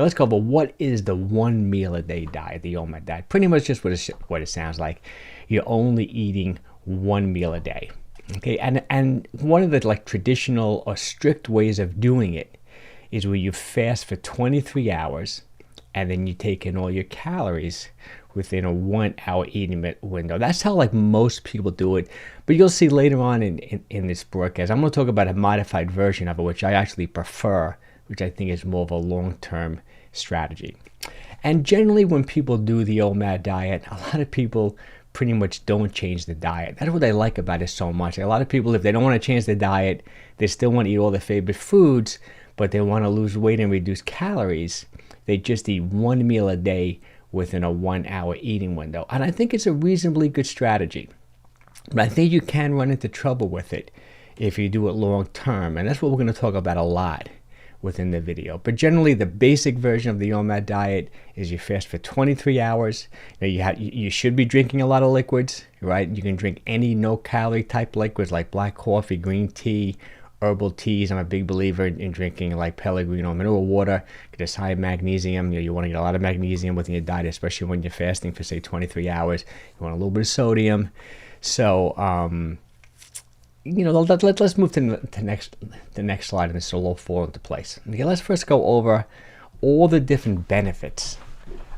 Let's go over what is the 1 meal a day diet, the Omad diet. Pretty much just what it sounds like. You're only eating 1 meal a day. Okay, and one of the traditional or strict ways of doing it is where you fast for 23 hours and then you take in all your calories within a 1 hour eating window. That's how most people do it. But you'll see later on in this broadcast, I'm going to talk about a modified version of it, which I actually prefer, which I think is more of a long-term strategy. And generally when people do the Omad diet, a lot of people pretty much don't change the diet. That's what I like about it so much. A lot of people, if they don't want to change the diet, they still want to eat all their favorite foods, but they want to lose weight and reduce calories. They just eat 1 meal a day within a 1 hour eating window. And I think it's a reasonably good strategy. But I think you can run into trouble with it if you do it long term. And that's what we're going to talk about a lot within the video. But generally, the basic version of the Omad diet is you fast for 23 hours. Now you should be drinking a lot of liquids, right? You can drink any no-calorie type liquids like black coffee, green tea, herbal teas. I'm a big believer in drinking like Pellegrino mineral water because it's high in magnesium. You want to get a lot of magnesium within your diet, especially when you're fasting for, say, 23 hours. You want a little bit of sodium. So, let's move to the next slide, and this will all fall into place. Okay, let's first go over all the different benefits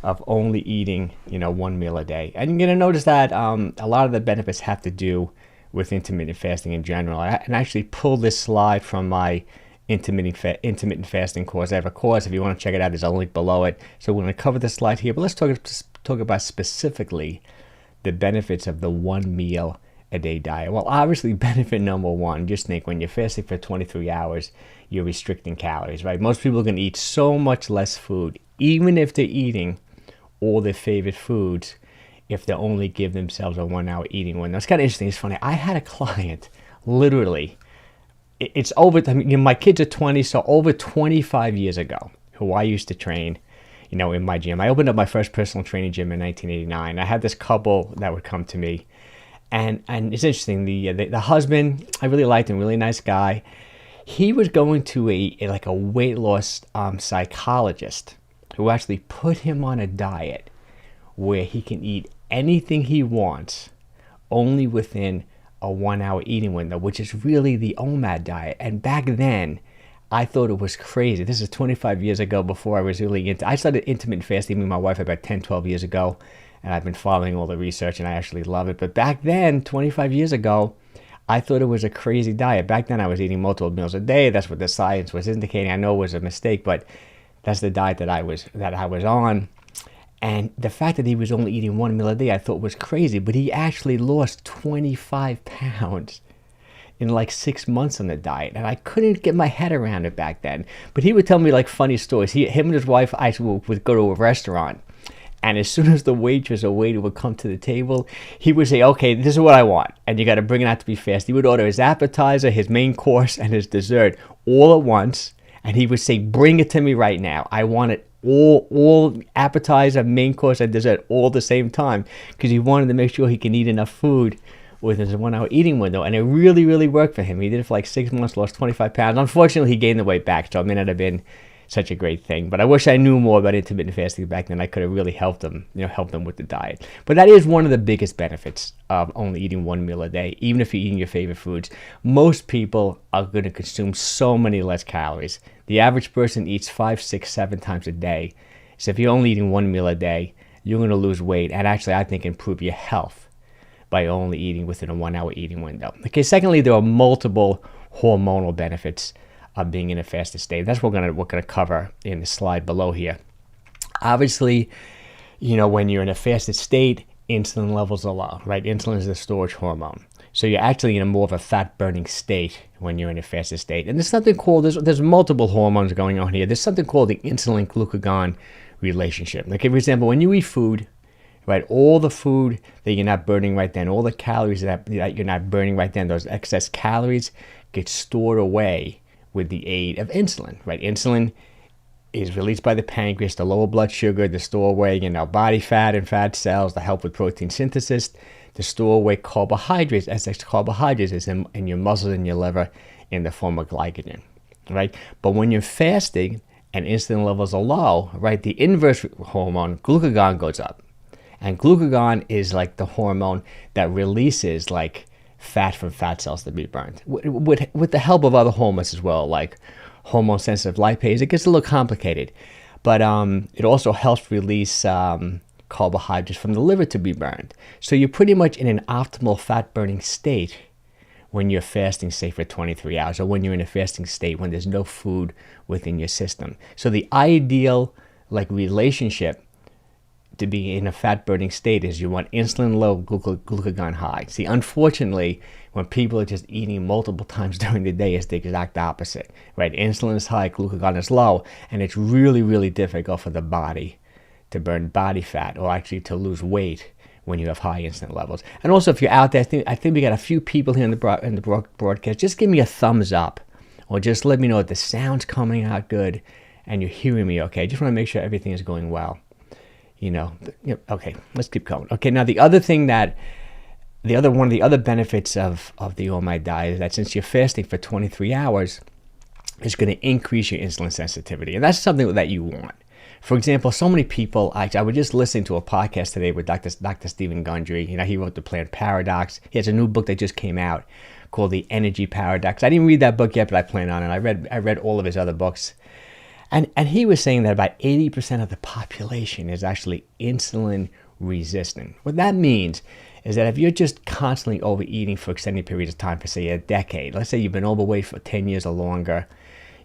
of only eating, 1 meal a day. And you're going to notice that a lot of the benefits have to do with intermittent fasting in general. I actually pulled this slide from my intermittent fasting course. I have a course. If you want to check it out, there's a link below it. So we're going to cover this slide here, but let's talk about specifically the benefits of the 1 meal a day diet. Well, obviously, benefit number one, just think when you're fasting for 23 hours, you're restricting calories, right? Most people can eat so much less food, even if they're eating all their favorite foods, if they only give themselves a 1 hour eating window. It's kind of interesting. It's funny. I had a client, literally, it's over, my kids are 20, so over 25 years ago, who I used to train, in my gym. I opened up my first personal training gym in 1989. I had this couple that would come to me. And it's interesting, the husband, I really liked him, really nice guy. He was going to a weight loss psychologist who actually put him on a diet where he can eat anything he wants only within a 1 hour eating window, which is really the Omad diet. And back then, I thought it was crazy. This is 25 years ago before I was really I started intermittent fasting with my wife about 10, 12 years ago. And I've been following all the research, and I actually love it. But back then, 25 years ago, I thought it was a crazy diet. Back then, I was eating multiple meals a day. That's what the science was indicating. I know it was a mistake, but that's the diet that I was on. And the fact that he was only eating 1 meal a day, I thought was crazy. But he actually lost 25 pounds in 6 months on the diet. And I couldn't get my head around it back then. But he would tell me funny stories. Him and his wife, would go to a restaurant. And as soon as the waitress or waiter would come to the table, he would say, okay, this is what I want. And you got to bring it out to be fast. He would order his appetizer, his main course, and his dessert all at once. And he would say, bring it to me right now. I want it all appetizer, main course, and dessert all at the same time. Because he wanted to make sure he can eat enough food within his 1 hour eating window. And it really, really worked for him. He did it for 6 months, lost 25 pounds. Unfortunately, he gained the weight back. So it may not have been such a great thing, but I wish I knew more about intermittent fasting back then. I could have really helped them, helped them with the diet. But that is one of the biggest benefits of only eating 1 meal a day, even if you're eating your favorite foods. Most people are going to consume so many less calories. The average person eats 5, 6, 7 times a day. So if you're only eating 1 meal a day, you're going to lose weight and actually, I think, improve your health by only eating within a 1 hour eating window. Okay, secondly, there are multiple hormonal benefits of being in a fasted state. That's what we're gonna cover in the slide below here. Obviously, when you're in a fasted state, insulin levels are low, right? Insulin is the storage hormone. So you're actually in a more of a fat-burning state when you're in a fasted state. And there's something called, there's multiple hormones going on here. There's something called the insulin-glucagon relationship. Like, for example, when you eat food, right, all the food that you're not burning right then, all the calories that you're not burning right then, those excess calories get stored away with the aid of insulin, right? Insulin is released by the pancreas to lower blood sugar, to store away, body fat and fat cells to help with protein synthesis, to store away carbohydrates, excess carbohydrates is in your muscles and your liver in the form of glycogen, right? But when you're fasting and insulin levels are low, right, the inverse hormone, glucagon, goes up. And glucagon is like the hormone that releases like fat from fat cells to be burned, with the help of other hormones as well, like hormone-sensitive lipase. It gets a little complicated, but it also helps release carbohydrates from the liver to be burned. So you're pretty much in an optimal fat-burning state when you're fasting, say, for 23 hours, or when you're in a fasting state when there's no food within your system. So the ideal like relationship to be in a fat-burning state is you want insulin low, glucagon high. See, unfortunately, when people are just eating multiple times during the day, it's the exact opposite, right? Insulin is high, glucagon is low, and it's really, really difficult for the body to burn body fat, or actually to lose weight when you have high insulin levels. And also, if you're out there, I think we got a few people here in the broadcast. Just give me a thumbs up, or just let me know if the sound's coming out good and you're hearing me okay. Just want to make sure everything is going well. Okay, let's keep going. Okay, now the other thing that, one of the other benefits of the Omad diet is that since you're fasting for 23 hours, it's going to increase your insulin sensitivity. And that's something that you want. For example, so many people, I was just listening to a podcast today with Dr. 𝙒𝘼𝙏𝙏 Gundry. He wrote The Plant Paradox. He has a new book that just came out called The Energy Paradox. I didn't read that book yet, but I plan on it. I read all of his other books. And he was saying that about 80% of the population is actually insulin resistant. What that means is that if you're just constantly overeating for extended periods of time, for say a decade, let's say you've been overweight for 10 years or longer,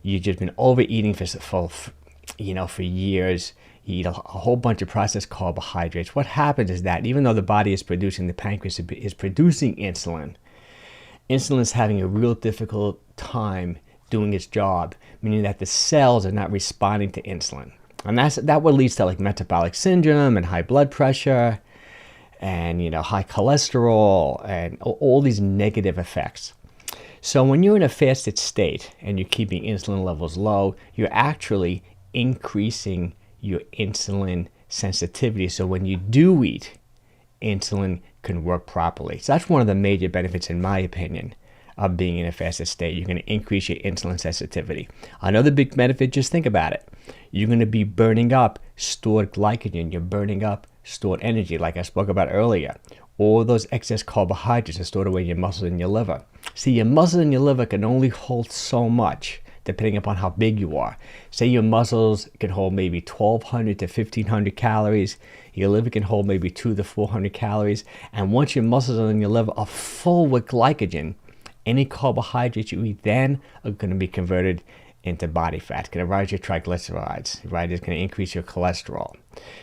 you've just been overeating for years, you eat a whole bunch of processed carbohydrates. What happens is that even though the body is producing, the pancreas is producing insulin, insulin is having a real difficult time doing its job, meaning that the cells are not responding to insulin. And that what leads to like metabolic syndrome and high blood pressure and high cholesterol and all these negative effects. So when you're in a fasted state and you're keeping insulin levels low, you're actually increasing your insulin sensitivity. So when you do eat, insulin can work properly. So that's one of the major benefits, in my opinion, of being in a fasted state. You're going to increase your insulin sensitivity. Another big benefit, just think about it. You're going to be burning up stored glycogen. You're burning up stored energy, like I spoke about earlier. All those excess carbohydrates are stored away in your muscles and your liver. See, your muscles and your liver can only hold so much, depending upon how big you are. Say your muscles can hold maybe 1,200 to 1,500 calories. Your liver can hold maybe 200 to 400 calories. And once your muscles and your liver are full with glycogen, any carbohydrates you eat then are going to be converted into body fat. It's going to rise your triglycerides, right? It's going to increase your cholesterol.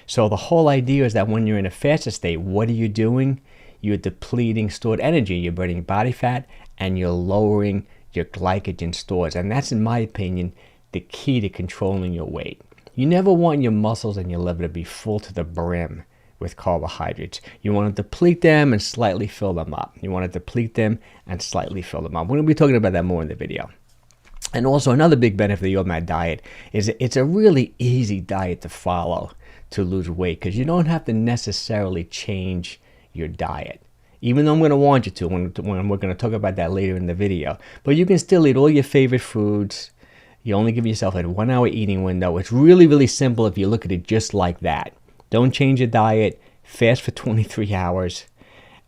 So the whole idea is that when you're in a fasted state, what are you doing? You're depleting stored energy. You're burning body fat and you're lowering your glycogen stores. And that's, in my opinion, the key to controlling your weight. You never want your muscles and your liver to be full to the brim with carbohydrates. You want to deplete them and slightly fill them up. You want to deplete them and slightly fill them up. We're going to be talking about that more in the video. And also another big benefit of the Omad diet is it's a really easy diet to follow to lose weight, because you don't have to necessarily change your diet. Even though I'm going to want you to when we're going to talk about that later in the video. But you can still eat all your favorite foods. You only give yourself a 1 hour eating window. It's really, really simple if you look at it just like that. Don't change your diet, fast for 23 hours,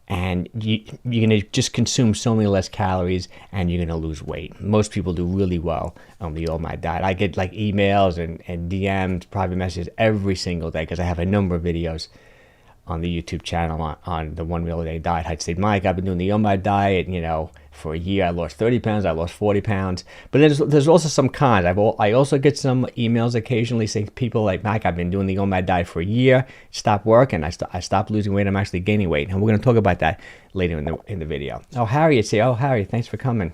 and you're going to just consume so many less calories, and you're going to lose weight. Most people do really well on the Omad diet. I get like emails and DMs, private messages every single day, because I have a number of videos on the YouTube channel on the 1 meal a day diet. I'd say, Mike, I've been doing the Omad diet, for a year. I lost 30 pounds, I lost 40 pounds. But there's also some cons. I also get some emails occasionally saying, people like, Mike, I've been doing the Omad diet for a year, stopped working, I stopped losing weight, I'm actually gaining weight. And we're going to talk about that later in the video. Oh, Harry, Harry, thanks for coming.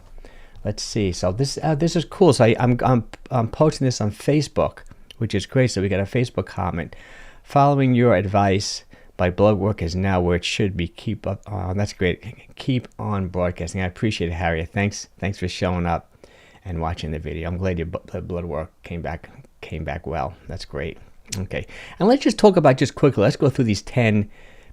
Let's see. So this is cool. So I'm posting this on Facebook, which is great. So we got a Facebook comment. Following your advice, my blood work is now where it should be. Keep up. Oh, that's great. Keep on broadcasting. I appreciate it, Harriet. Thanks for showing up and watching the video. I'm glad your blood work came back well. That's great. Okay, and let's just talk about, just quickly, let's go through these 10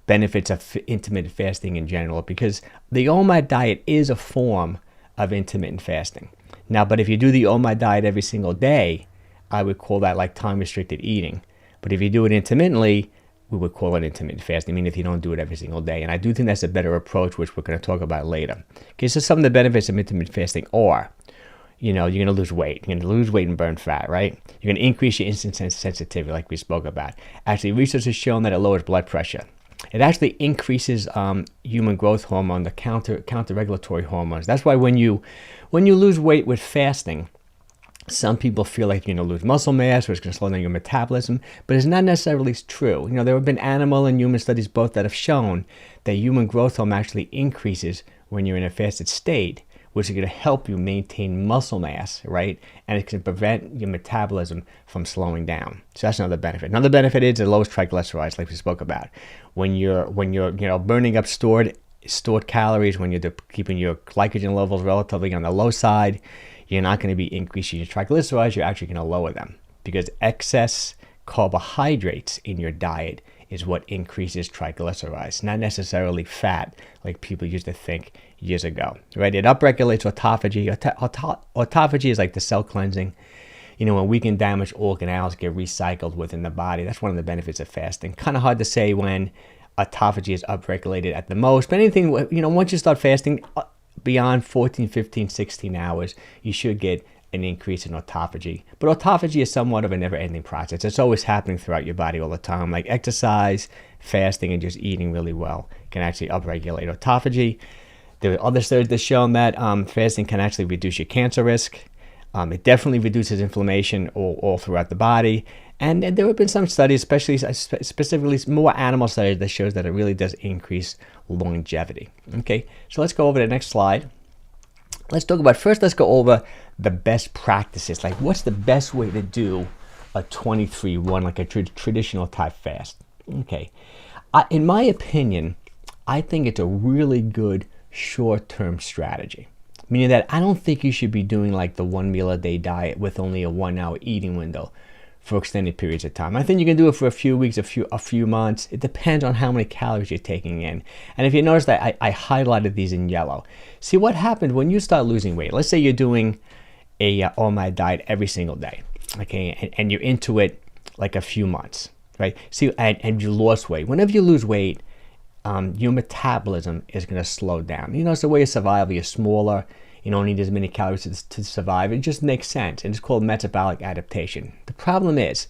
benefits of intermittent fasting in general, because the Omad diet is a form of intermittent fasting. Now, but if you do the Omad diet every single day, I would call that like time-restricted eating. But if you do it intermittently, we would call it intermittent fasting, I mean, if you don't do it every single day. And I do think that's a better approach, which we're going to talk about later. Okay, so some of the benefits of intermittent fasting are, you're going to lose weight. You're going to lose weight and burn fat, right? You're going to increase your insulin sensitivity, like we spoke about. Actually, research has shown that it lowers blood pressure. It actually increases human growth hormone, the counter-regulatory hormones. That's why when you lose weight with fasting, some people feel like you're going to lose muscle mass or it's going to slow down your metabolism, but it's not necessarily true. There have been animal and human studies both that have shown that human growth hormone actually increases when you're in a fasted state, which is going to help you maintain muscle mass, right? And it can prevent your metabolism from slowing down. So that's another benefit. Another benefit is it lowers triglycerides, like we spoke about. When you're burning up stored calories, when you're keeping your glycogen levels relatively on the low side, you're not going to be increasing your triglycerides. You're actually going to lower them, because excess carbohydrates in your diet is what increases triglycerides, not necessarily fat like people used to think years ago, right? It upregulates autophagy. Autophagy is like the cell cleansing. When weak and damaged organelles get recycled within the body. That's one of the benefits of fasting. Kind of hard to say when autophagy is upregulated at the most, but anything, once you start fasting, beyond 14, 15, 16 hours, you should get an increase in autophagy. But autophagy is somewhat of a never-ending process. It's always happening throughout your body all the time. Like exercise, fasting, and just eating really well can actually upregulate autophagy. There are other studies that have shown that fasting can actually reduce your cancer risk. It definitely reduces inflammation all throughout the body. And there have been some studies, specifically more animal studies, that shows that it really does increase longevity. Okay, so let's go over to the next slide. Let's go over the best practices. Like, what's the best way to do a 23-1, like a traditional type fast? Okay, in my opinion, I think it's a really good short-term strategy. Meaning that I don't think you should be doing like the 1 meal a day diet with only a 1 hour eating window for extended periods of time. I think you can do it for a few weeks, a few months. It depends on how many calories you're taking in. And if you notice that I highlighted these in yellow. See what happened when you start losing weight. Let's say you're doing a Omad diet every single day, okay, and you're into it like a few months, right? See, and you lost weight. Whenever you lose weight, your metabolism is going to slow down. It's the way of survival. You're smaller. You don't need as many calories to survive. It just makes sense. And it's called metabolic adaptation. The problem is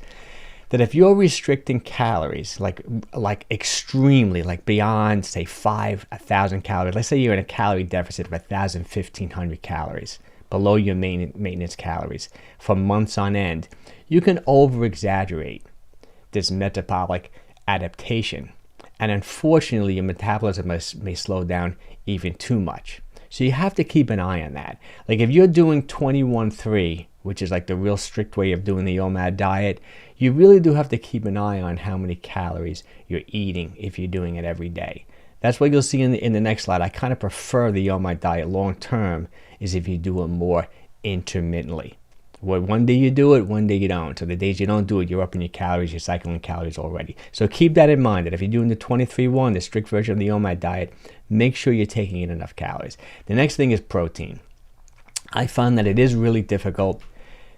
that if you're restricting calories, like extremely, like beyond, say, 1,000 calories, let's say you're in a calorie deficit of 1,000, 1,500 calories, below your maintenance calories for months on end, you can over-exaggerate this metabolic adaptation. And unfortunately, your metabolism may slow down even too much. So you have to keep an eye on that. Like if you're doing 21-3, which is like the real strict way of doing the Omad diet, you really do have to keep an eye on how many calories you're eating if you're doing it every day. That's what you'll see in the next slide. I kind of prefer the Omad diet long term is if you do it more intermittently. Well, one day you do it, one day you don't. So the days you don't do it, you're upping your calories, you're cycling calories already. So keep that in mind, that if you're doing the 23-1, the strict version of the Omad diet, make sure you're taking in enough calories. The next thing is protein. I find that it is really difficult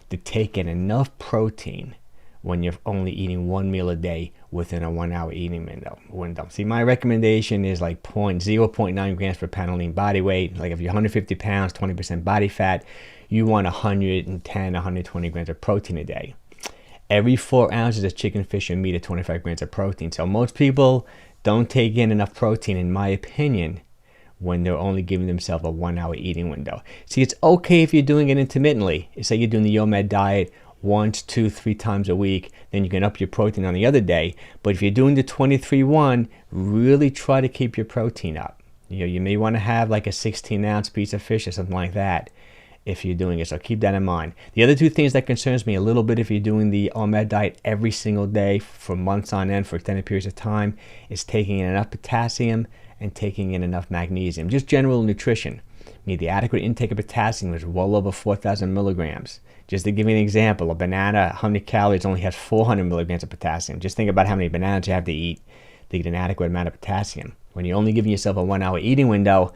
to take in enough protein when you're only eating 1 meal a day within a 1 hour eating window. See, my recommendation is like 0.9 grams per pound of lean body weight. Like if you're 150 pounds, 20% body fat, you want 110, 120 grams of protein a day. Every 4 ounces of chicken, fish, and meat are 25 grams of protein. So most people don't take in enough protein, in my opinion, when they're only giving themselves a 1 hour eating window. See, it's okay if you're doing it intermittently. Say you're doing the Omad diet once, 2, 3 times a week, then you can up your protein on the other day. But if you're doing the 23-1, really try to keep your protein up. You may want to have like a 16-ounce piece of fish or something like that if you're doing it. So keep that in mind. The other two things that concerns me a little bit if you're doing the Omad diet every single day for months on end for extended periods of time is taking in enough potassium and taking in enough magnesium. Just general nutrition. The adequate intake of potassium is well over 4,000 milligrams. Just to give you an example, a banana, 100 calories, only has 400 milligrams of potassium. Just think about how many bananas you have to eat to get an adequate amount of potassium. When you're only giving yourself a 1 hour eating window,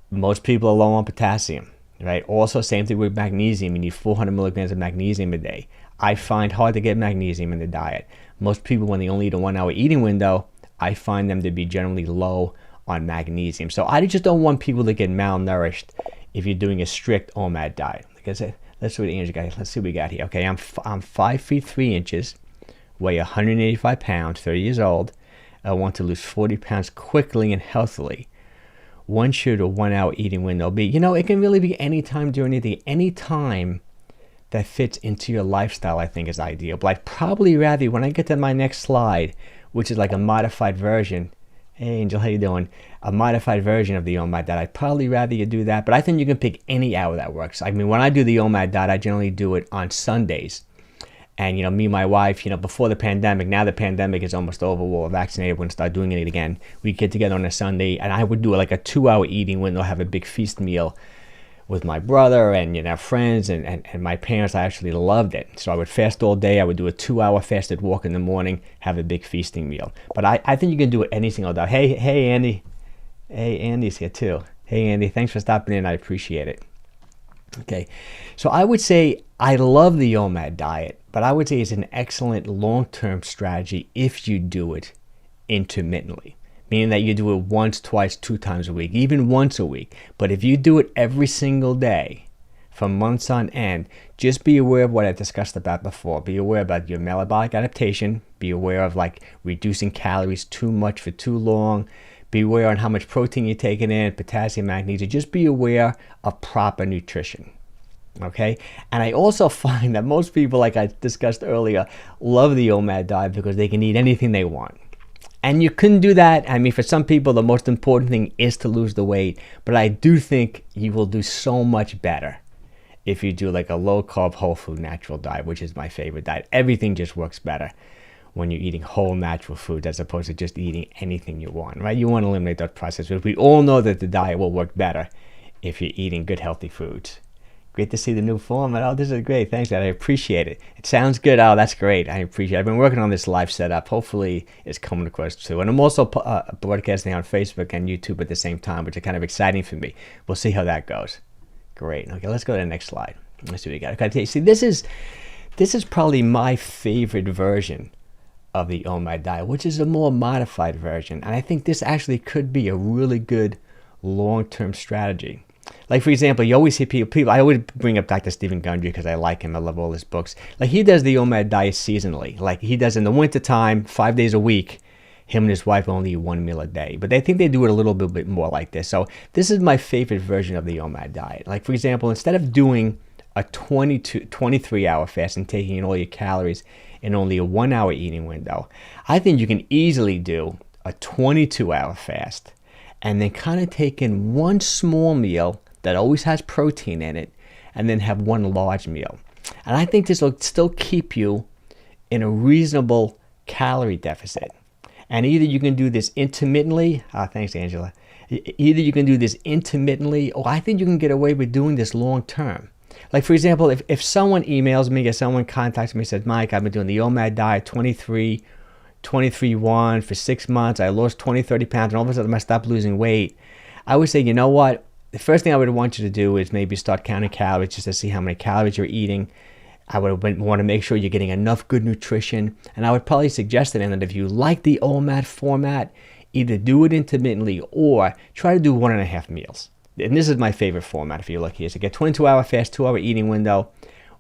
most people are low on potassium, right? Also, same thing with magnesium. You need 400 milligrams of magnesium a day. I find hard to get magnesium in the diet. Most people, when they only eat a 1 hour eating window, I find them to be generally low on magnesium. So I just don't want people to get malnourished if you're doing a strict OMAD diet. Like I said, let's see what Angie got. Let's see what we got here. Okay, I'm 5 feet 3 inches, weigh 185 pounds, 30 years old. I want to lose 40 pounds quickly and healthily. When should a 1 hour eating window be? It can really be any time during the day. Any time that fits into your lifestyle, I think, is ideal. But I'd probably rather, when I get to my next slide, which is like a modified version. Hey, Angel, how you doing? A modified version of the OMAD diet. I'd probably rather you do that, but I think you can pick any hour that works. I mean, when I do the OMAD diet, I generally do it on Sundays. And, me and my wife, before the pandemic, now the pandemic is almost over, we're vaccinated, we're going to start doing it again. We get together on a Sunday, and I would do like a 2 hour eating window, have a big feast meal with my brother and friends and my parents. I actually loved it. So I would fast all day. I would do a 2 hour fasted walk in the morning, have a big feasting meal. But I think you can do it any single day. Hey Andy. Hey, Andy's here too. Hey Andy, thanks for stopping in. I appreciate it. Okay, so I would say I love the OMAD diet, but I would say it's an excellent long-term strategy if you do it intermittently. Meaning that you do it once, twice, 2 times a week, even once a week. But if you do it every single day for months on end, just be aware of what I discussed about before. Be aware about your metabolic adaptation. Be aware of like reducing calories too much for too long. Be aware on how much protein you're taking in, potassium, magnesium. Just be aware of proper nutrition. Okay? And I also find that most people, like I discussed earlier, love the OMAD diet because they can eat anything they want. And you couldn't do that. I mean, for some people, the most important thing is to lose the weight. But I do think you will do so much better if you do like a low-carb, whole-food, natural diet, which is my favorite diet. Everything just works better when you're eating whole, natural foods as opposed to just eating anything you want, right? You want to eliminate those processed foods. We all know that the diet will work better if you're eating good, healthy foods. Great to see the new format. Oh, this is great. Thanks, Ed. I appreciate it. It sounds good. Oh, that's great. I appreciate it. I've been working on this live setup. Hopefully, it's coming across too. And I'm also broadcasting on Facebook and YouTube at the same time, which is kind of exciting for me. We'll see how that goes. Great. Okay, let's go to the next slide. Let's see what we got. Okay, see, this is probably my favorite version of the OMAD diet, which is a more modified version. And I think this actually could be a really good long-term strategy. Like, for example, you always see people, I always bring up Dr. Stephen Gundry because I like him. I love all his books. Like, he does the OMAD diet seasonally. Like, he does in the wintertime, 5 days a week. Him and his wife only eat 1 meal a day. But I think they do it a little bit more like this. So this is my favorite version of the OMAD diet. Like, for example, instead of doing a 23-hour fast and taking in all your calories in only a 1 hour eating window, I think you can easily do a 22-hour fast and then kind of take in one small meal that always has protein in it and then have one large meal. And I think this will still keep you in a reasonable calorie deficit. And either you can do this intermittently, thanks Angela, either you can do this intermittently, or I think you can get away with doing this long term. Like, for example, if someone emails me or someone contacts me and says, Mike, I've been doing the OMAD diet 23-1 for 6 months, I lost 20-30 pounds, and all of a sudden I stopped losing weight, I would say, you know what, the first thing I would want you to do is maybe start counting calories just to see how many calories you're eating. I would want to make sure you're getting enough good nutrition, and I would probably suggest that if you like the OMAD format, either do it intermittently or try to do 1.5 meals. And this is my favorite format if you look here. So get 22-hour fast, 2 hour eating window,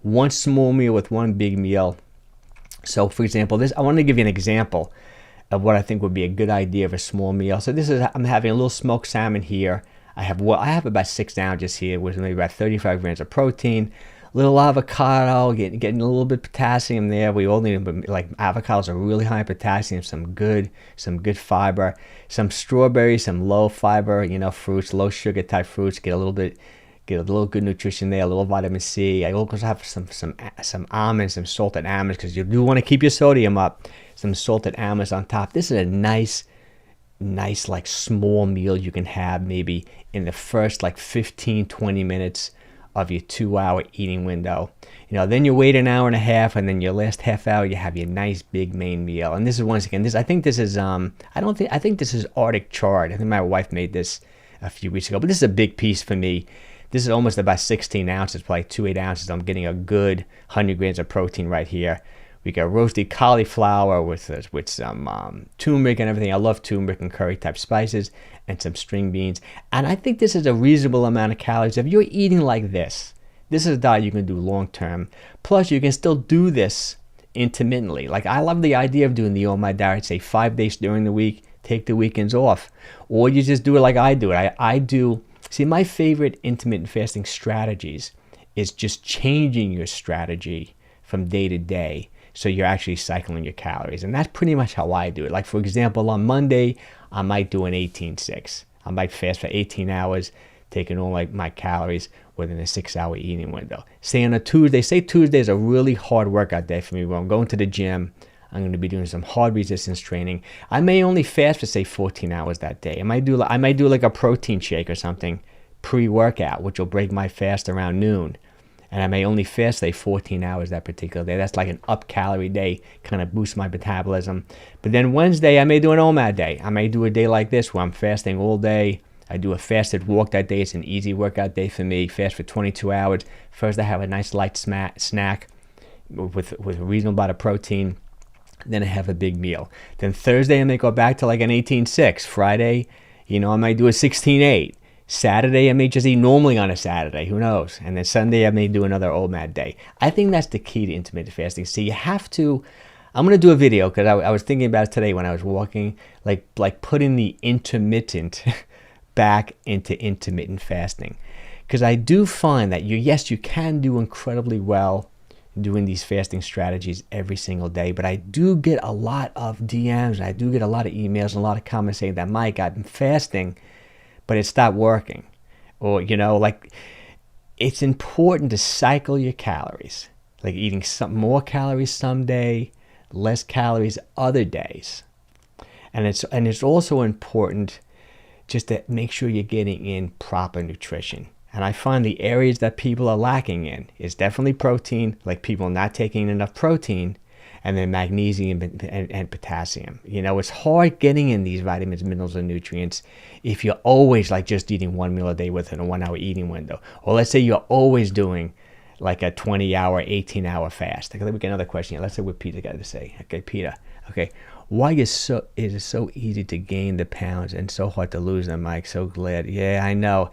one small meal with one big meal. So for example, I want to give you an example of what I think would be a good idea of a small meal. So I'm having a little smoked salmon here. I have about 6 ounces here with maybe about 35 grams of protein, a little avocado, getting a little bit of potassium there. We all need, like, avocados are really high in potassium, some good fiber, some strawberries, some low fiber, fruits, low sugar type fruits, get a little good nutrition there, a little vitamin C. I also have some almonds, some salted almonds, because you do want to keep your sodium up. Some salted almonds on top. This is a nice like small meal you can have maybe in the first like 15-20 minutes of your 2 hour eating window. Then you wait an hour and a half, and then your last half hour you have your nice big main meal. And this is, once again, I think this is I think this is 𝙒𝘼𝙏𝙏. I think my wife made this a few weeks ago, but this is a big piece for me This is almost about 16 ounces, probably 2 8 ounces. I'm getting a good 100 grams of protein right here. We got roasted cauliflower with some turmeric and everything. I love turmeric and curry type spices, and some string beans. And I think this is a reasonable amount of calories. If you're eating like this is a diet you can do long term. Plus, you can still do this intermittently. Like, I love the idea of doing the Omad diet, say 5 days during the week, take the weekends off. Or you just do it like I do it. See, my favorite intermittent fasting strategies is just changing your strategy from day to day, so you're actually cycling your calories. And that's pretty much how I do it. Like, for example, on Monday, I might do an 18-6. I might fast for 18 hours, taking all my calories within a 6-hour eating window. Say on a Tuesday, say Tuesday is a really hard workout day for me, where I'm going to the gym. I'm going to be doing some hard resistance training. I may only fast for, say, 14 hours that day. I might do like a protein shake or something pre-workout, which will break my fast around noon. And I may only fast, say, 14 hours that particular day. That's like an up-calorie day, kind of boosts my metabolism. But then Wednesday, I may do an Omad day. I may do a day like this where I'm fasting all day. I do a fasted walk that day. It's an easy workout day for me. Fast for 22 hours. First, I have a nice light snack with a reasonable amount of protein. Then I have a big meal. Then Thursday, I may go back to like an 18-6. Friday, I might do a 16-8. Saturday, I may just eat normally on a Saturday. Who knows? And then Sunday, I may do another Omad day. I think that's the key to intermittent fasting. See, you have to... I'm going to do a video, because I was thinking about it today when I was walking, like putting the intermittent back into intermittent fasting. Because I do find that you can do incredibly well doing these fasting strategies every single day, but I do get a lot of DMs, and I do get a lot of emails and a lot of comments saying that, Mike, I've been fasting, but it stopped working. Or, it's important to cycle your calories, like eating some more calories some day, less calories other days. And it's also important just to make sure you're getting in proper nutrition. And I find the areas that people are lacking in is definitely protein, like people not taking enough protein, and then magnesium and potassium. It's hard getting in these vitamins, minerals, and nutrients if you're always like just eating one meal a day within a 1 hour eating window. Or let's say you're always doing like a 20-hour, 18-hour fast. Okay, let me get another question here. Let's see what Peter got to say. Okay, Peter. Okay, why is it so easy to gain the pounds and so hard to lose them, Mike? So glad. Yeah, I know.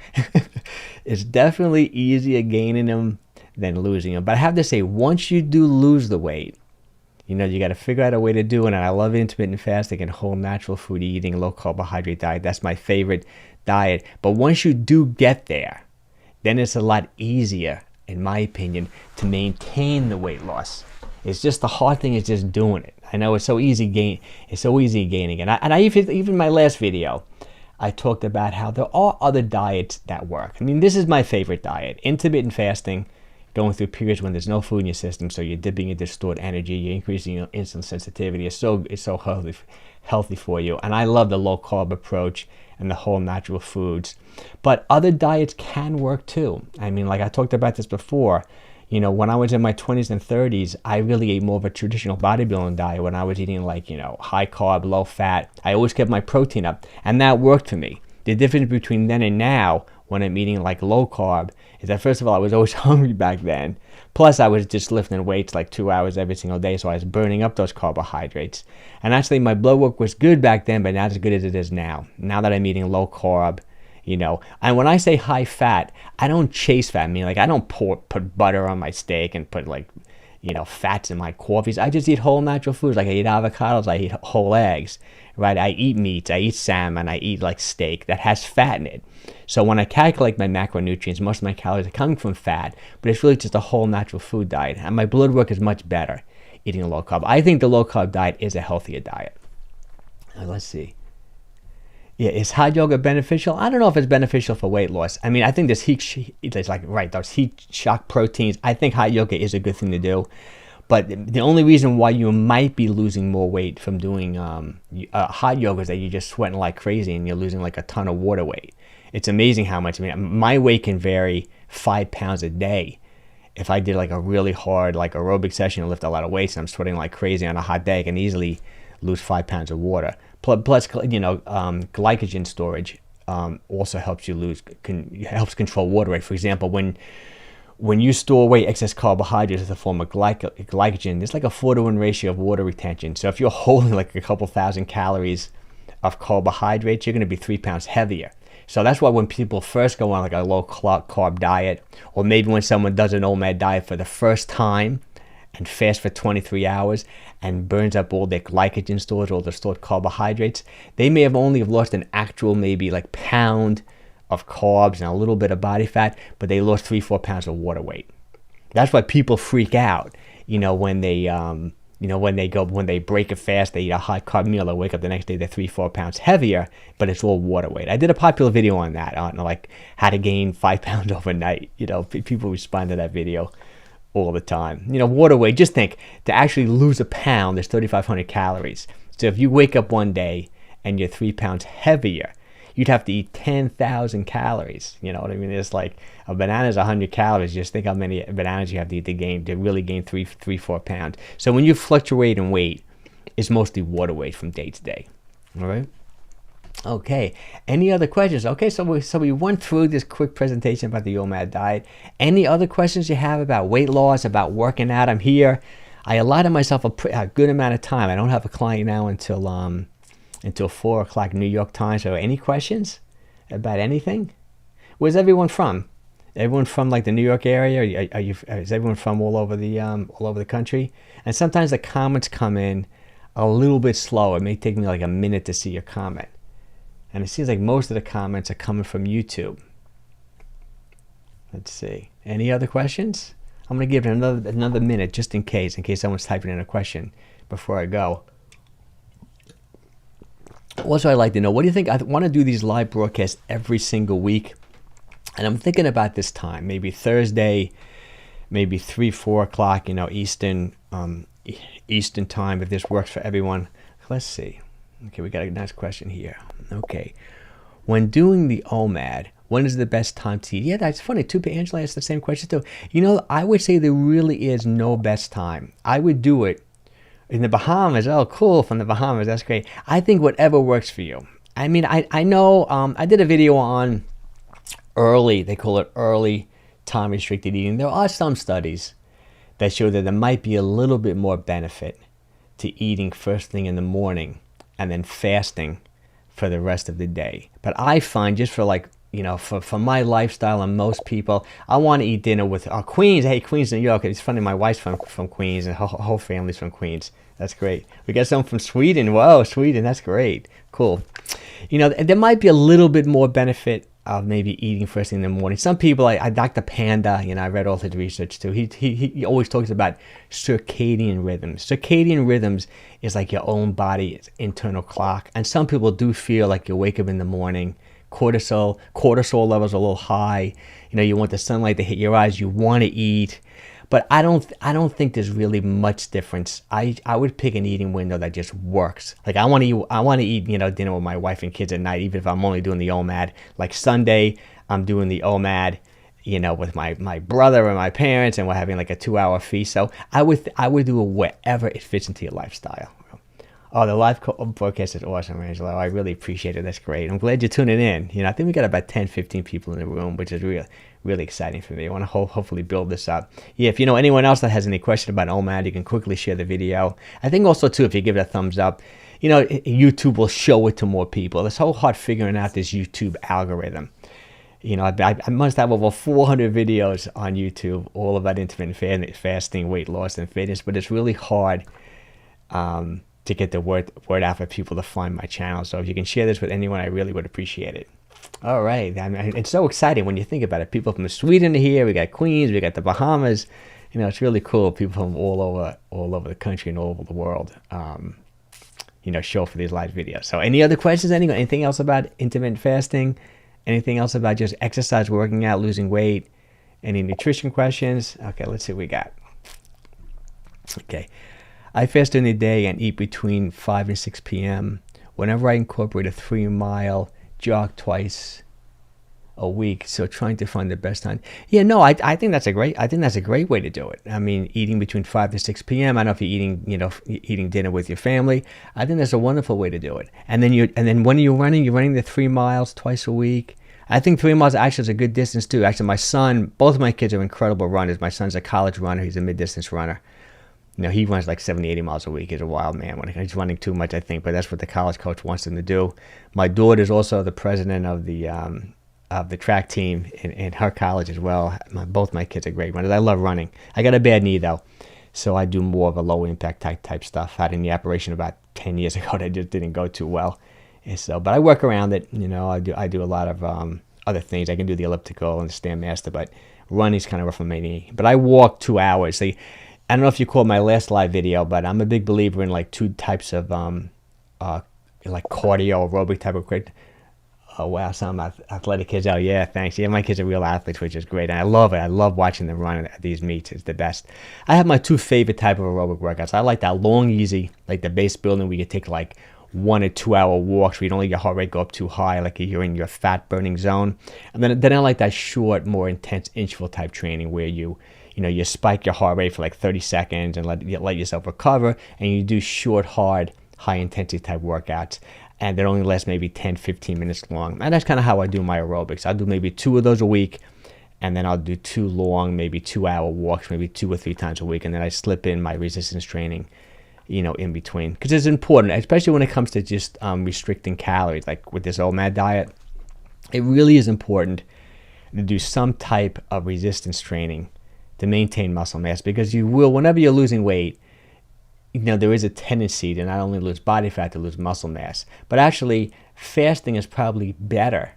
It's definitely easier gaining them than losing them. But I have to say, once you do lose the weight, you got to figure out a way to do it. And I love intermittent fasting and whole natural food eating, low carbohydrate diet. That's my favorite diet. But once you do get there, then it's a lot easier, in my opinion, to maintain the weight loss. It's just the hard thing is just doing it. I know it's so easy gaining it. And I even in my last video, I talked about how there are other diets that work. I mean, this is my favorite diet: intermittent fasting, going through periods when there's no food in your system, so you're dipping into stored energy, you're increasing your insulin sensitivity. It's so healthy for you. And I love the low carb approach and the whole natural foods. But other diets can work too. I mean, like I talked about this before. When I was in my 20s and 30s, I really ate more of a traditional bodybuilding diet. When I was eating high carb, low fat, I always kept my protein up, and that worked for me. The difference between then and now, when I'm eating like low carb, is that first of all, I was always hungry back then. Plus, I was just lifting weights like 2 hours every single day, so I was burning up those carbohydrates. And actually, my blood work was good back then, but not as good as it is now. Now that I'm eating low carb, and when I say high fat, I don't chase fat. I mean, I don't put butter on my steak and put fats in my coffees. I just eat whole natural foods. Like I eat avocados, I eat whole eggs, right? I eat meats, I eat salmon, I eat steak that has fat in it. So when I calculate my macronutrients, most of my calories are coming from fat, but it's really just a whole natural food diet. And my blood work is much better eating a low carb. I think the low carb diet is a healthier diet. Let's see. Yeah, is hot yoga beneficial? I don't know if it's beneficial for weight loss. I mean, I think those heat shock proteins. I think hot yoga is a good thing to do. But the only reason why you might be losing more weight from doing hot yoga is that you're just sweating like crazy and you're losing a ton of water weight. It's amazing how much. I mean, my weight can vary 5 pounds a day. If I did a really hard aerobic session and lift a lot of weights and I'm sweating like crazy on a hot day, I can easily lose 5 pounds of water. Plus, glycogen storage also helps you helps control water weight. For example, when you store away excess carbohydrates in the form of glycogen, there's like a 4-to-1 ratio of water retention. So if you're holding like a couple thousand calories of carbohydrates, you're going to be 3 pounds heavier. So that's why when people first go on like a low carb diet, or maybe when someone does an OMAD diet for the first time and fasts for 23 hours and burns up all their glycogen stores, all the stored carbohydrates, they may have only lost an actual maybe like pound of carbs and a little bit of body fat, but they lost 3-4 pounds of water weight. That's why people freak out, when they when they break a fast, they eat a high carb meal, they wake up the next day, they're 3-4 pounds heavier, but it's all water weight. I did a popular video on that, on like how to gain 5 pounds overnight. People respond to that video all the time. Water weight, just think, to actually lose a pound, there's 3,500 calories. So if you wake up one day and you're 3 pounds heavier, you'd have to eat 10,000 calories. You know what I mean? It's like a banana is 100 calories. Just think how many bananas you have to eat to really gain 3-4 pounds. So when you fluctuate in weight, it's mostly water weight from day to day. All right. Okay. Any other questions? Okay. So we went through this quick presentation about the OMAD diet. Any other questions you have about weight loss, about working out? I'm here. I allotted myself a good amount of time. I don't have a client now until 4 o'clock New York time. So any questions about anything? Where's everyone from? Everyone from like the New York area? Is everyone from all over the country? And sometimes the comments come in a little bit slow. It may take me like a minute to see your comment. And it seems like most of the comments are coming from YouTube. Let's see. Any other questions? I'm going to give it another minute just in case someone's typing in a question before I go. Also, I'd like to know, what do you think? I want to do these live broadcasts every single week. And I'm thinking about this time, maybe Thursday, maybe 3-4 o'clock, Eastern time, if this works for everyone. Let's see. Okay, we got a nice question here. Okay. When doing the OMAD, when is the best time to eat? Yeah, that's funny too. Angela asked the same question too. I would say there really is no best time. I would do it in the Bahamas. Oh, cool, from the Bahamas. That's great. I think whatever works for you. I mean, I know I did a video on early, they call it early time restricted eating. There are some studies that show that there might be a little bit more benefit to eating first thing in the morning and then fasting for the rest of the day. But I find, just for like, for my lifestyle and most people, I want to eat dinner with Queens. Hey, Queens, New York. It's funny, my wife's from Queens and her whole family's from Queens. That's great. We got some from Sweden. Whoa, Sweden, that's great. Cool. There might be a little bit more benefit of maybe eating first thing in the morning. Some people, like Dr. Panda, I read all his research too. He always talks about circadian rhythms. Circadian rhythms is like your own body's internal clock. And some people do feel like you wake up in the morning, cortisol levels are a little high. You want the sunlight to hit your eyes. You want to eat. But I don't think there's really much difference. I would pick an eating window that just works. Like I want to eat dinner with my wife and kids at night, even if I'm only doing the OMAD. Like Sunday, I'm doing the OMAD, with my brother and my parents, and we're having like a 2-hour feast. So I would do it wherever it fits into your lifestyle. Oh, the live broadcast is awesome, Angela. I really appreciate it. That's great. I'm glad you're tuning in. I think we got about 10, 15 people in the room, which is really exciting for me. I want to hopefully build this up. Yeah, if anyone else that has any question about OMAD, you can quickly share the video. I think also, too, if you give it a thumbs up, YouTube will show it to more people. It's so hard figuring out this YouTube algorithm. I must have over 400 videos on YouTube, all about intermittent fasting, weight loss, and fitness, but it's really hard to get the word out for people to find my channel. So if you can share this with anyone, I really would appreciate it. All right. It's so exciting when you think about it. People from Sweden are here. We got Queens. We got the Bahamas. It's really cool. People from all over the country and all over the world, show for these live videos. So any other questions? Anything else about intermittent fasting? Anything else about just exercise, working out, losing weight? Any nutrition questions? Okay, let's see what we got. Okay. I fast during the day and eat between 5 and 6 p.m. Whenever I incorporate a 3-mile jog twice a week. So trying to find the best time. Yeah, no, I think that's a great way to do it. I mean, eating between 5 to 6 p.m. I don't know if you're eating, eating dinner with your family. I think that's a wonderful way to do it. And then when you're running the 3 miles twice a week. I think 3 miles actually is a good distance too. Actually, my son, both of my kids are incredible runners. My son's a college runner. He's a mid-distance runner. He runs like 70, 80 miles a week. He's a wild man. He's running too much, I think, but that's what the college coach wants him to do. My daughter is also the president of the track team in her college as well. Both my kids are great runners. I love running. I got a bad knee though, so I do more of a low impact type stuff. I had a knee operation about 10 years ago that just didn't go too well. And so, but I work around it. I do a lot of other things. I can do the elliptical and the Stairmaster, but running's kind of rough on my knee. But I walk 2 hours. I don't know if you caught my last live video, but I'm a big believer in like 2 types of like cardio aerobic type of quick. Oh wow, some athletic kids. Oh yeah, thanks. Yeah, my kids are real athletes, which is great, and I love it. I love watching them run at these meets. It's the best. I have my 2 favorite type of aerobic workouts. I like that long, easy, like the base building where you take like 1 or 2 hour walks where you don't let your heart rate go up too high, like you're in your fat burning zone. And then I like that short, more intense interval type training where you spike your heart rate for like 30 seconds and let yourself recover, and you do short, hard, high intensity type workouts, and that only lasts maybe 10, 15 minutes long. And that's kind of how I do my aerobics. I'll do maybe 2 of those a week, and then I'll do 2 long, maybe 2 hour walks, maybe 2 or 3 times a week, and then I slip in my resistance training in between, because it's important, especially when it comes to just restricting calories, like with this Omad diet. It really is important to do some type of resistance training to maintain muscle mass, because you will, whenever you're losing weight, there is a tendency to not only lose body fat, to lose muscle mass. But actually, fasting is probably better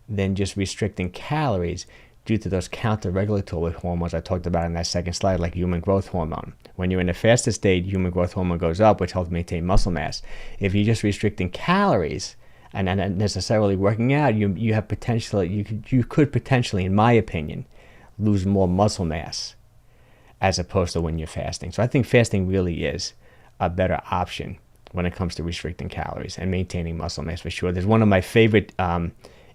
than just restricting calories due to those counter-regulatory hormones I talked about in that second slide, like human growth hormone. When you're in a fasted state, human growth hormone goes up, which helps maintain muscle mass. If you're just restricting calories and not necessarily working out, you could potentially, in my opinion, lose more muscle mass as opposed to when you're fasting. So I think fasting really is a better option when it comes to restricting calories and maintaining muscle mass for sure. There's one of my favorite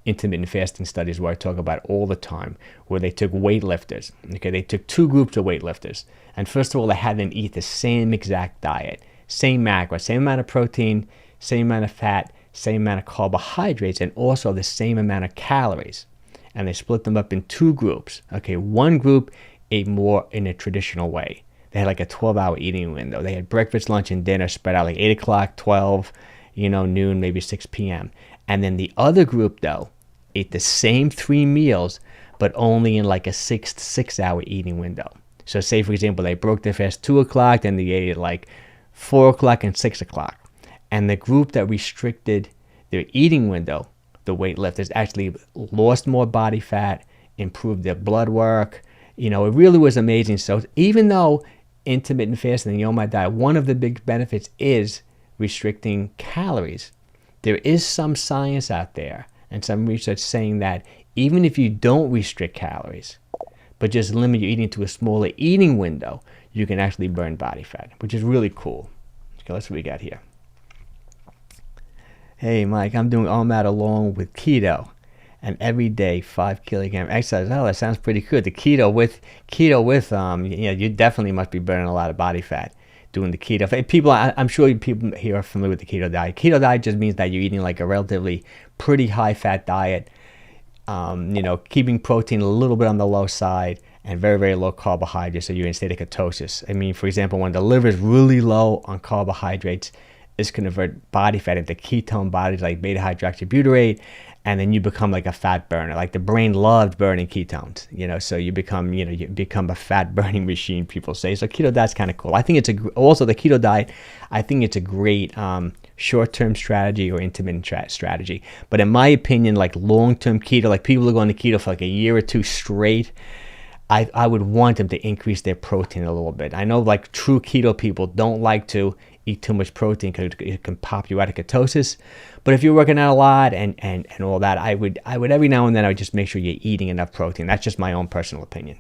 intermittent fasting studies where I talk about all the time, where they took weightlifters. Okay, they took 2 groups of weightlifters, and first of all, they had them eat the same exact diet, same macro, same amount of protein, same amount of fat, same amount of carbohydrates, and also the same amount of calories. And they split them up in 2 groups. Okay, one group ate more in a traditional way. They had like a 12-hour eating window. They had breakfast, lunch, and dinner spread out like 8 o'clock, 12, noon, maybe 6 p.m. And then the other group, though, ate the same 3 meals, but only in like a 6-hour eating window. So say, for example, they broke their fast 2 o'clock, then they ate at like 4 o'clock and 6 o'clock. And the group that restricted their eating window, the weightlifters, actually lost more body fat, improved their blood work. It really was amazing. So even though intermittent fasting and the Omad diet, one of the big benefits is restricting calories, there is some science out there and some research saying that even if you don't restrict calories, but just limit your eating to a smaller eating window, you can actually burn body fat, which is really cool. Okay, let's see what we got here. Hey, Mike, I'm doing Omad along with keto, and every day 5 kilogram exercise. Oh, that sounds pretty good. The keto with you definitely must be burning a lot of body fat doing the keto. People, I'm sure people here are familiar with the keto diet. Keto diet just means that you're eating like a relatively pretty high fat diet, keeping protein a little bit on the low side and very, very low carbohydrates, so you're in a state of ketosis. I mean, for example, when the liver is really low on carbohydrates, it's going to convert body fat into ketone bodies like beta-hydroxybutyrate, and then you become like a fat burner. Like the brain loved burning ketones, so you become a fat burning machine, people say. So keto diet's kind of cool. I think also the keto diet, I think it's a great short-term strategy or intermittent strategy. But in my opinion, like long-term keto, like people who are going to keto for like a year or 2 straight, I would want them to increase their protein a little bit. I know like true keto people don't like to eat too much protein because it can pop you out of ketosis. But if you're working out a lot and all that, I would every now and then I would just make sure you're eating enough protein. That's just my own personal opinion.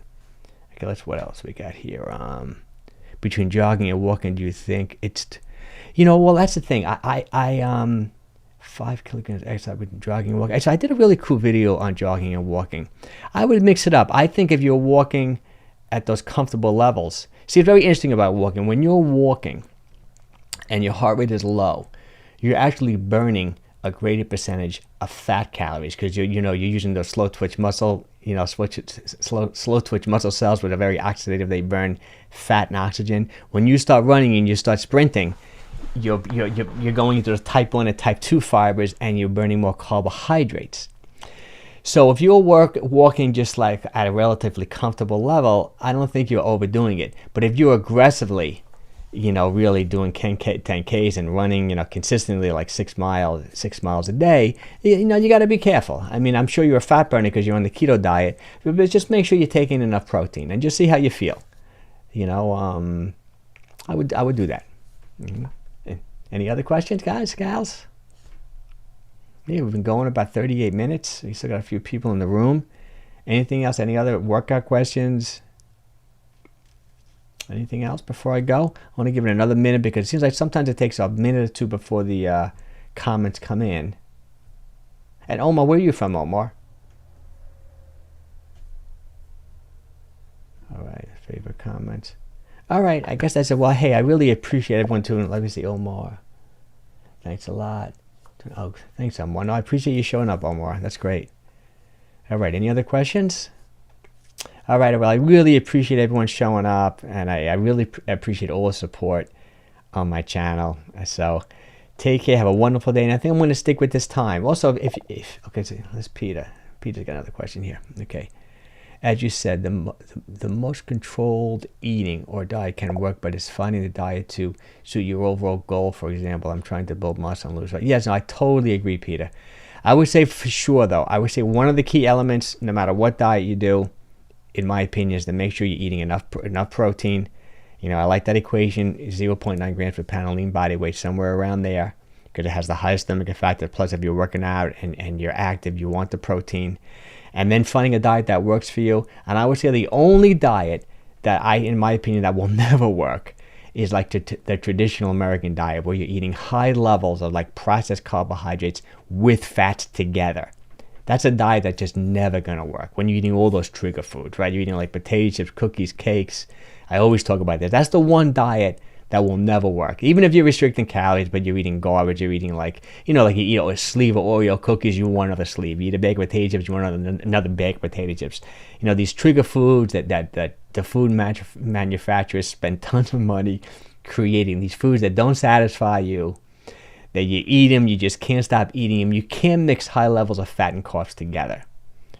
Okay, what else we got here? Between jogging and walking, do you think it's, well, that's the thing. 5 kilograms exercise with jogging and walking. So I did a really cool video on jogging and walking. I would mix it up. I think if you're walking at those comfortable levels, see, it's very interesting about walking. When you're walking and your heart rate is low, you're actually burning a greater percentage of fat calories because you're using those slow twitch muscle slow twitch muscle cells, which are very oxidative. They burn fat and oxygen. When you start running and you start sprinting, you're going into the type 1 and type 2 fibers, and you're burning more carbohydrates. So if you're walking just like at a relatively comfortable level, I don't think you're overdoing it. But if you're aggressively, really doing 10Ks and running, consistently like 6 miles a day, you got to be careful. I mean, I'm sure you're a fat burner because you're on the keto diet, but just make sure you're taking enough protein and just see how you feel. I would do that. Any other questions, guys, gals? Yeah, we've been going about 38 minutes. We still got a few people in the room. Anything else? Any other workout questions? Anything else before I go? I want to give it another minute because it seems like sometimes it takes a minute or two before the comments come in. And Omar, where are you from, Omar? All right, favorite comments. All right, I guess that's it. Well, hey, I really appreciate everyone tuning in. Let me see, Omar. Thanks a lot. Oh, thanks, Omar. No, I appreciate you showing up, Omar. That's great. All right, any other questions? All right, well, I really appreciate everyone showing up, and I really appreciate all the support on my channel. So take care, have a wonderful day, and I think I'm going to stick with this time. Also, okay, so let's Peter. Peter's got another question here. Okay. As you said, the most controlled eating or diet can work, but it's finding the diet to suit your overall goal. For example, I'm trying to build muscle and lose weight. Yes, no, I totally agree, Peter. I would say for sure, though, I would say one of the key elements, no matter what diet you do, in my opinion, is to make sure you're eating enough protein. I like that equation, 0.9 grams per pound of lean body weight, somewhere around there, because it has the highest stomach factor. Plus, if you're working out and you're active, you want the protein. And then finding a diet that works for you. And I would say the only diet that in my opinion, that will never work is like the traditional American diet, where you're eating high levels of like processed carbohydrates with fats together. That's a diet that's just never going to work when you're eating all those trigger foods, right? You're eating like potato chips, cookies, cakes. I always talk about this. That's the one diet that will never work. Even if you're restricting calories, but you're eating garbage, you're eating like you eat a sleeve of Oreo cookies, you want another sleeve. You eat a bag of potato chips, you want another bag of potato chips. These trigger foods that the food manufacturers spend tons of money creating, these foods that don't satisfy you, that you eat them, you just can't stop eating them. You can't mix high levels of fat and carbs together.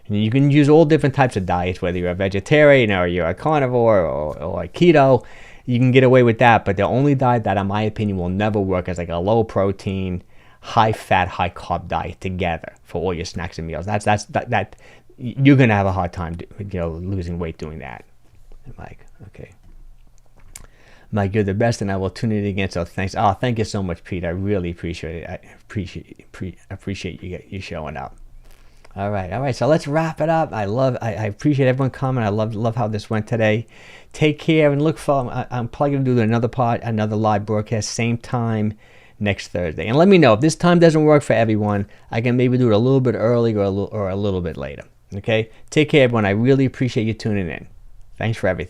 And you can use all different types of diets, whether you're a vegetarian or you're a carnivore or a keto. You can get away with that, but the only diet that, in my opinion, will never work is like a low protein, high fat, high carb diet together for all your snacks and meals. That you're gonna have a hard time, losing weight doing that. I'm like, okay, Mike, you're the best, and I will tune in again. So thanks. Oh, thank you so much, Pete. I really appreciate it. I appreciate you showing up. All right. So let's wrap it up. I appreciate everyone coming. I love how this went today. Take care and look for. I'm probably gonna do another live broadcast, same time next Thursday. And let me know if this time doesn't work for everyone. I can maybe do it a little bit early or a little bit later. Okay. Take care, everyone. I really appreciate you tuning in. Thanks for everything.